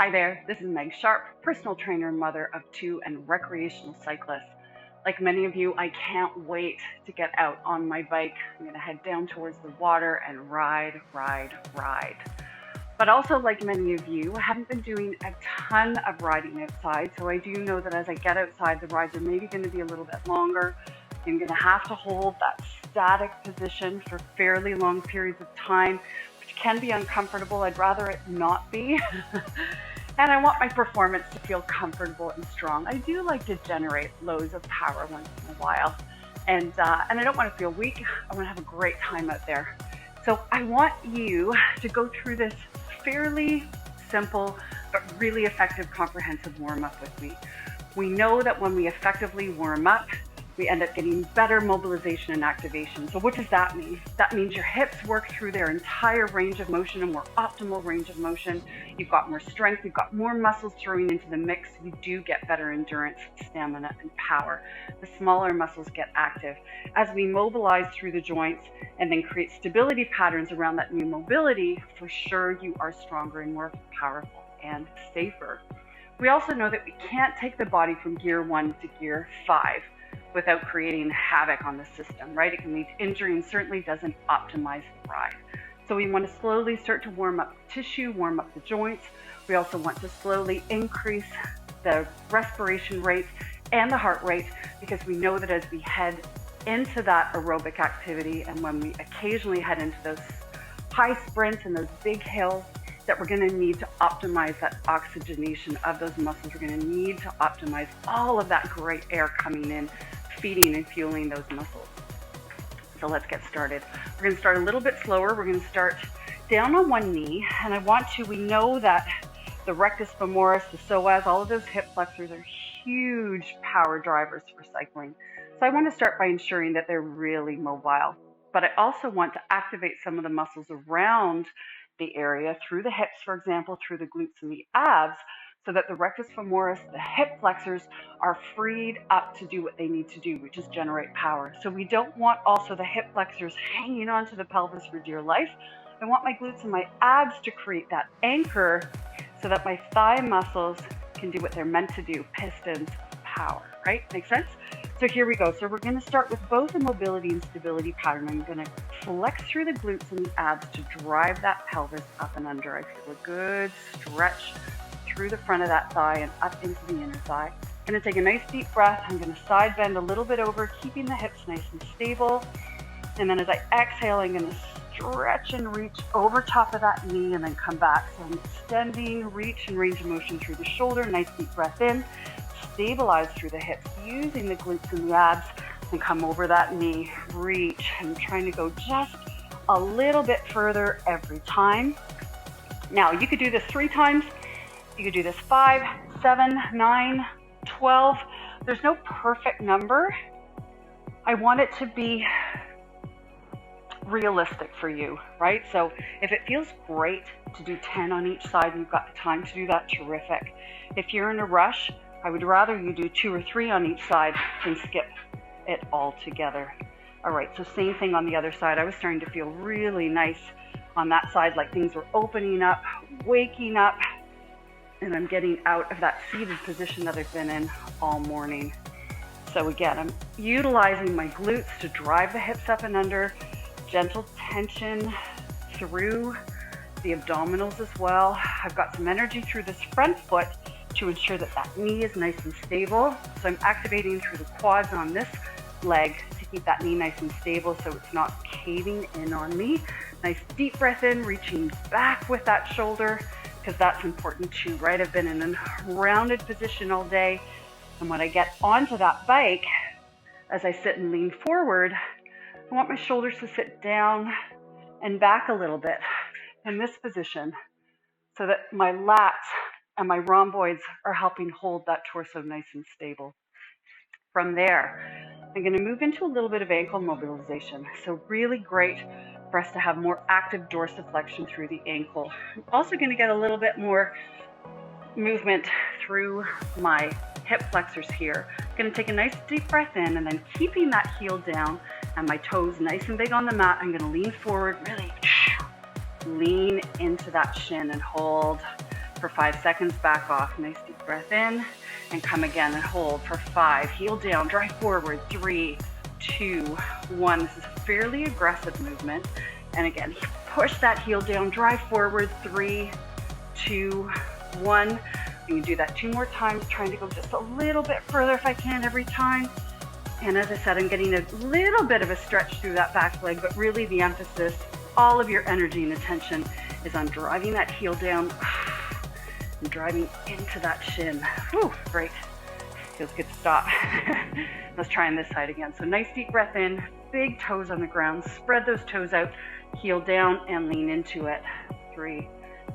Hi there, this is Meg Sharp, personal trainer and mother of two and recreational cyclist. Like many of you, I can't wait to get out on my bike. I'm going to head down towards the water and ride. But also, like many of you, I haven't been doing a ton of riding outside, so I do know that as I get outside, the rides are maybe going to be a little bit longer. I'm going to have to hold that static position for fairly long periods of time, which can be uncomfortable. I'd rather it not be. And I want my performance to feel comfortable and strong. I do like to generate loads of power once in a while. And I don't want to feel weak. I want to have a great time out there. So I want you to go through this fairly simple but really effective comprehensive warm-up with me. We know that when we effectively warm up, we end up getting better mobilization and activation. So what does that mean? That means your hips work through their entire range of motion, a more optimal range of motion. You've got more strength, you've got more muscles throwing into the mix. You do get better endurance, stamina, and power. The smaller muscles get active. As we mobilize through the joints and then create stability patterns around that new mobility, for sure you are stronger and more powerful and safer. We also know that we can't take the body from gear 1 to gear 5 without creating havoc on the system, right? It can lead to injury and certainly doesn't optimize the ride. So we want to slowly start to warm up tissue, warm up the joints. We also want to slowly increase the respiration rate and the heart rate, because we know that as we head into that aerobic activity and when we occasionally head into those high sprints and those big hills, that we're going to need to optimize that oxygenation of those muscles. We're going to need to optimize all of that great air coming in, feeding and fueling those muscles. So let's get started. We're going to start a little bit slower. We're going to start down on one knee, and we know that the rectus femoris, the psoas, all of those hip flexors are huge power drivers for cycling. So I want to start by ensuring that they're really mobile, but I also want to activate some of the muscles around the area, through the hips, for example, through the glutes and the abs, so that the rectus femoris, the hip flexors, are freed up to do what they need to do, which is generate power. So we don't want also the hip flexors hanging onto the pelvis for dear life. I want my glutes and my abs to create that anchor so that my thigh muscles can do what they're meant to do, pistons, power, right? Make sense? So here we go. So we're going to start with both a mobility and stability pattern. I'm going to flex through the glutes and the abs to drive that pelvis up and under. I feel a good stretch through the front of that thigh and up into the inner thigh. I'm going to take a nice deep breath. I'm going to side bend a little bit over, keeping the hips nice and stable. And then as I exhale, I'm going to stretch and reach over top of that knee and then come back. So I'm extending, reach and range of motion through the shoulder. Nice deep breath in. Stabilize through the hips, using the glutes and the abs, and come over that knee, reach, and trying to go just a little bit further every time. Now, you could do this 3 times. You could do this 5, 7, 9, 12. There's no perfect number. I want it to be realistic for you, right? So if it feels great to do 10 on each side and you've got the time to do that, terrific. If you're in a rush, I would rather you do 2 or 3 on each side than skip it all together. All right, so same thing on the other side. I was starting to feel really nice on that side, like things were opening up, waking up, and I'm getting out of that seated position that I've been in all morning. So again, I'm utilizing my glutes to drive the hips up and under, gentle tension through the abdominals as well. I've got some energy through this front foot to ensure that that knee is nice and stable. So I'm activating through the quads on this leg to keep that knee nice and stable so it's not caving in on me. Nice deep breath in, reaching back with that shoulder, because that's important too, right? I've been in a rounded position all day, and when I get onto that bike, as I sit and lean forward, I want my shoulders to sit down and back a little bit in this position so that my lats and my rhomboids are helping hold that torso nice and stable. From there, I'm going to move into a little bit of ankle mobilization. So really great for us to have more active dorsiflexion through the ankle. I'm also going to get a little bit more movement through my hip flexors here. I'm going to take a nice deep breath in, and then keeping that heel down and my toes nice and big on the mat, I'm going to lean forward, really lean into that shin and hold. for 5 seconds, back off, nice deep breath in, and come again and hold for 5, heel down, drive forward, 3, 2, 1. This is a fairly aggressive movement, and again, push that heel down, drive forward, 3, 2, 1. I'm going to do that 2 more times, trying to go just a little bit further if I can every time. And as I said, I'm getting a little bit of a stretch through that back leg, but really the emphasis, all of your energy and attention is on driving that heel down and driving into that shin. Whew, great. Feels good to stop. Let's try on this side again. So nice deep breath in, big toes on the ground, spread those toes out, heel down and lean into it. 3,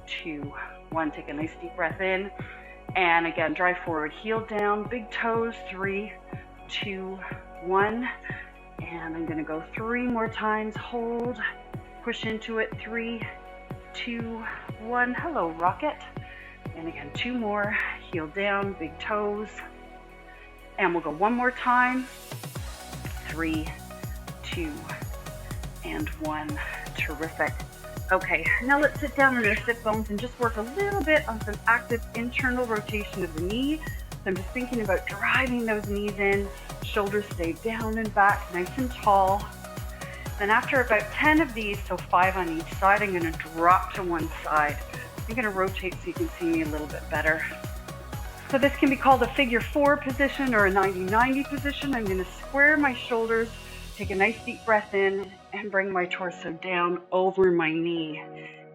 2, 1. Take a nice deep breath in. And again, drive forward, heel down, big toes, 3, 2, 1. And I'm going to go 3 more times. Hold, push into it, 3, 2, 1. Hello, rocket. And again, 2 more, heel down, big toes. And we'll go 1 more time. 3, 2, and 1. Terrific. Okay, now let's sit down on our sit bones and just work a little bit on some active internal rotation of the knee. So I'm just thinking about driving those knees in, shoulders stay down and back, nice and tall. Then after about 10 of these, so 5 on each side, I'm going to drop to one side. I'm going to rotate so you can see me a little bit better. So this can be called a figure 4 position or a 90-90 position. I'm going to square my shoulders, take a nice deep breath in, and bring my torso down over my knee.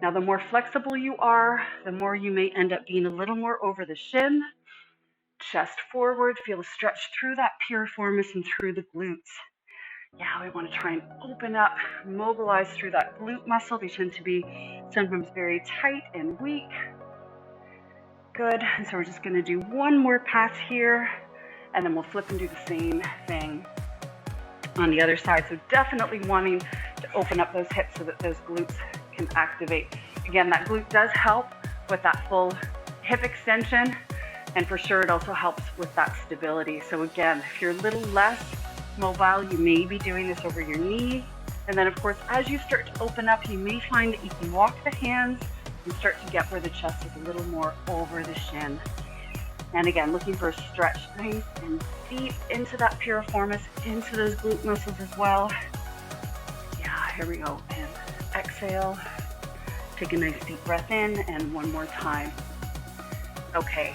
Now the more flexible you are, the more you may end up being a little more over the shin. Chest forward, feel a stretch through that piriformis and through the glutes. Yeah, we want to try and open up, mobilize through that glute muscle. They tend to be sometimes very tight and weak. Good, and so we're just going to do 1 more pass here, and then we'll flip and do the same thing on the other side. So definitely wanting to open up those hips so that those glutes can activate. Again, that glute does help with that full hip extension, and for sure it also helps with that stability. So again, if you're a little less mobile, you may be doing this over your knee. And then of course, as you start to open up, you may find that you can walk the hands and start to get where the chest is a little more over the shin. And again, looking for a stretch nice and deep into that piriformis, into those glute muscles as well. Yeah, here we go. And exhale. Take a nice deep breath in, and 1 more time. Okay,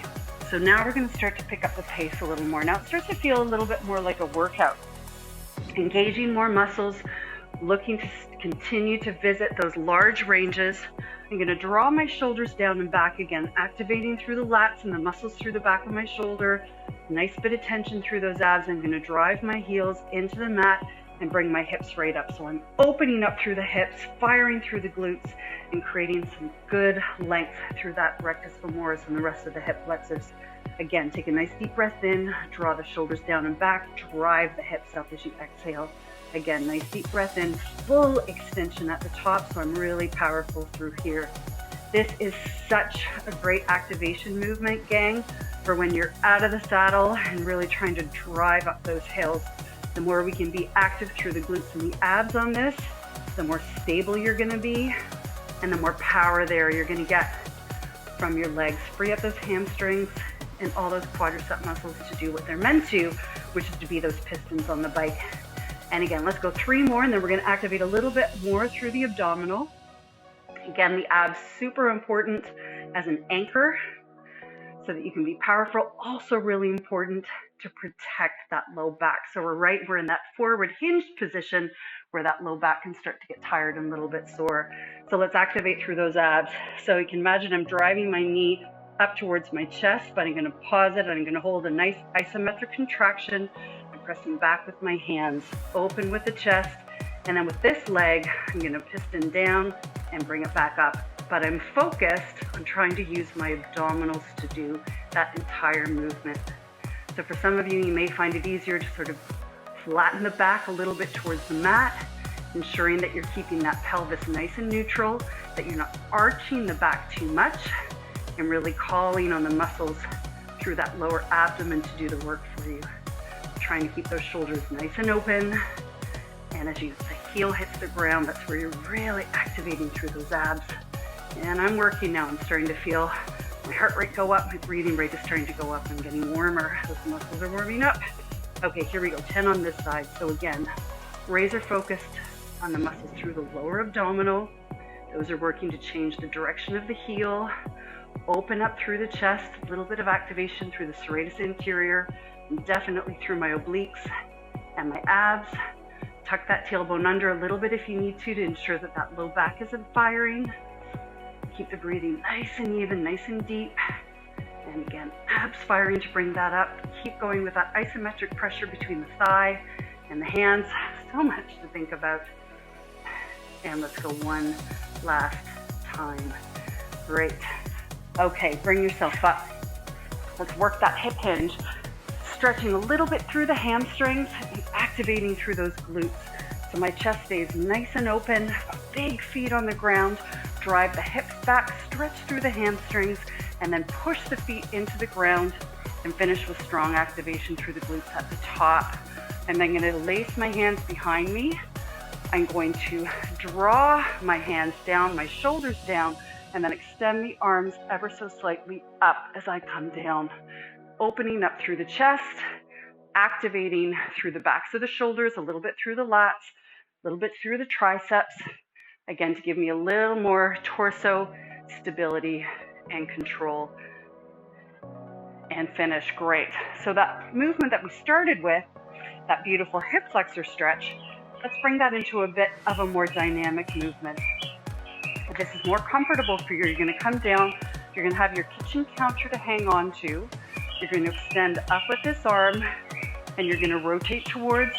so now we're going to start to pick up the pace a little more. Now it starts to feel a little bit more like a workout. Engaging more muscles, looking to continue to visit those large ranges. I'm going to draw my shoulders down and back again, activating through the lats and the muscles through the back of my shoulder. Nice bit of tension through those abs. I'm going to drive my heels into the mat and bring my hips right up. So I'm opening up through the hips, firing through the glutes, and creating some good length through that rectus femoris and the rest of the hip flexors. Again, take a nice deep breath in, draw the shoulders down and back, drive the hips up as you exhale. Again, nice deep breath in, full extension at the top, so I'm really powerful through here. This is such a great activation movement, gang, for when you're out of the saddle and really trying to drive up those hills. The more we can be active through the glutes and the abs on this, the more stable you're going to be, and the more power there you're going to get from your legs. Free up those hamstrings and all those quadricep muscles to do what they're meant to, which is to be those pistons on the bike. And again, let's go 3 more, and then we're going to activate a little bit more through the abdominal. Again, the abs, super important as an anchor so that you can be powerful. Also really important to protect that low back. So we're in that forward hinged position where that low back can start to get tired and a little bit sore. So let's activate through those abs. So you can imagine I'm driving my knee up towards my chest, but I'm going to pause it and I'm going to hold a nice isometric contraction. I'm pressing back with my hands, open with the chest, and then with this leg, I'm going to piston down and bring it back up. But I'm focused on trying to use my abdominals to do that entire movement. So for some of you, you may find it easier to sort of flatten the back a little bit towards the mat, ensuring that you're keeping that pelvis nice and neutral, that you're not arching the back too much, and really calling on the muscles through that lower abdomen to do the work for you. Trying to keep those shoulders nice and open, and as the heel hits the ground, that's where you're really activating through those abs. And I'm working now. I'm starting to feel My heart rate go up, my breathing rate is starting to go up. I'm getting warmer. Those muscles are warming up. Okay, here we go, 10 on this side. So again, razor focused on the muscles through the lower abdominal. Those are working to change the direction of the heel. Open up through the chest, a little bit of activation through the serratus anterior, and definitely through my obliques and my abs. Tuck that tailbone under a little bit if you need to ensure that that low back isn't firing. Keep the breathing nice and even, nice and deep. And again, abs firing to bring that up. Keep going with that isometric pressure between the thigh and the hands. So much to think about. And let's go one last time. Great. Okay, bring yourself up. Let's work that hip hinge, stretching a little bit through the hamstrings and activating through those glutes. So my chest stays nice and open, big feet on the ground, drive the hips back, stretch through the hamstrings, and then push the feet into the ground and finish with strong activation through the glutes at the top. And then I'm going to lace my hands behind me. I'm going to draw my hands down, my shoulders down, and then extend the arms ever so slightly up as I come down. Opening up through the chest, activating through the backs of the shoulders, a little bit through the lats, a little bit through the triceps, again to give me a little more torso stability and control. And finish. Great. So that movement that we started with, that beautiful hip flexor stretch, let's bring that into a bit of a more dynamic movement. If this is more comfortable for you, you're going to come down, you're going to have your kitchen counter to hang on to, you're going to extend up with this arm, and you're going to rotate towards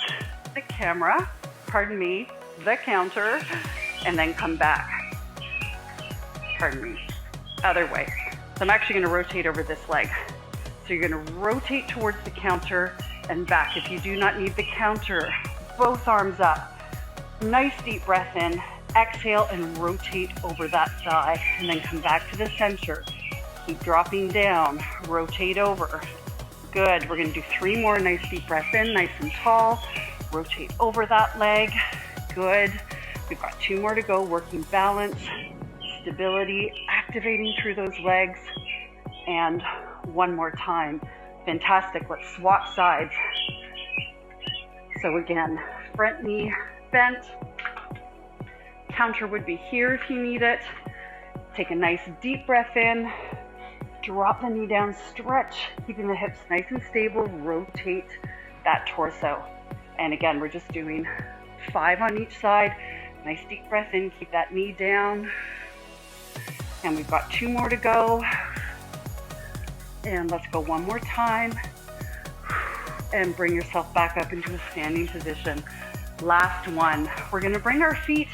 the camera, pardon me, the counter, and then come back. Pardon me, other way. So I'm actually going to rotate over this leg. So you're going to rotate towards the counter and back. If you do not need the counter, both arms up. Nice deep breath in. Exhale and rotate over that thigh. And then come back to the center. Keep dropping down. Rotate over. Good. We're going to do 3 more. Nice deep breath in. Nice and tall. Rotate over that leg. Good. We've got 2 more to go. Working balance, stability, activating through those legs. And 1 more time. Fantastic. Let's swap sides. So again, front knee bent. Counter would be here if you need it. Take a nice deep breath in. Drop the knee down, stretch, keeping the hips nice and stable. Rotate that torso. And again, we're just doing 5 on each side. Nice deep breath in, keep that knee down. And we've got 2 more to go. And let's go 1 more time. And bring yourself back up into a standing position. Last one. We're going to bring our feet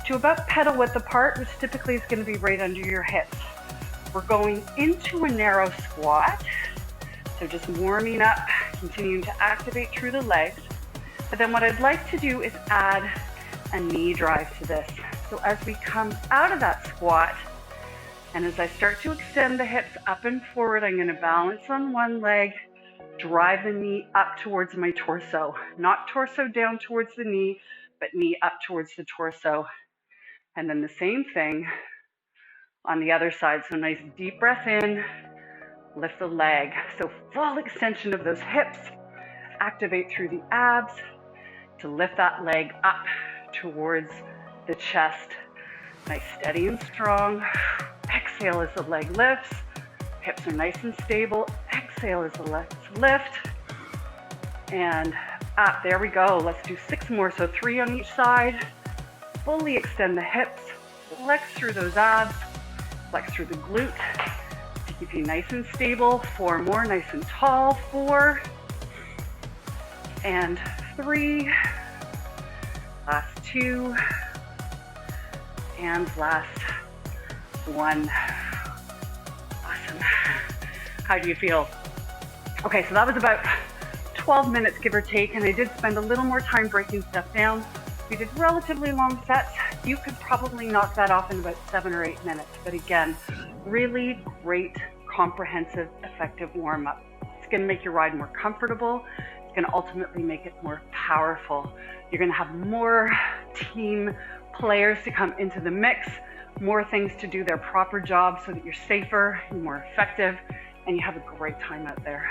to about pedal width apart, which typically is going to be right under your hips. We're going into a narrow squat. So just warming up, continuing to activate through the legs. But then what I'd like to do is add a knee drive to this. So as we come out of that squat, and as I start to extend the hips up and forward, I'm going to balance on one leg, drive the knee up towards my torso. Not torso down towards the knee, but knee up towards the torso. And then the same thing on the other side. So nice deep breath in, lift the leg. So full extension of those hips. Activate through the abs to lift that leg up towards the chest. Nice, steady and strong. Exhale as the leg lifts. Hips are nice and stable. Exhale as the legs lift. And up, there we go. Let's do 6 more. So 3 on each side. Fully extend the hips. Flex through those abs. Flex through the glute to keep you nice and stable. 4 more, nice and tall. 4 and 3. Last 2 and last 1. Awesome. How do you feel? Okay, so that was about 12 minutes, give or take, and I did spend a little more time breaking stuff down. We did relatively long sets. You could probably knock that off in about 7 or 8 minutes. But again, really great, comprehensive, effective warm-up. It's going to make your ride more comfortable. It's going to ultimately make it more powerful. You're going to have more team players to come into the mix, more things to do their proper job so that you're safer, you're more effective, and you have a great time out there.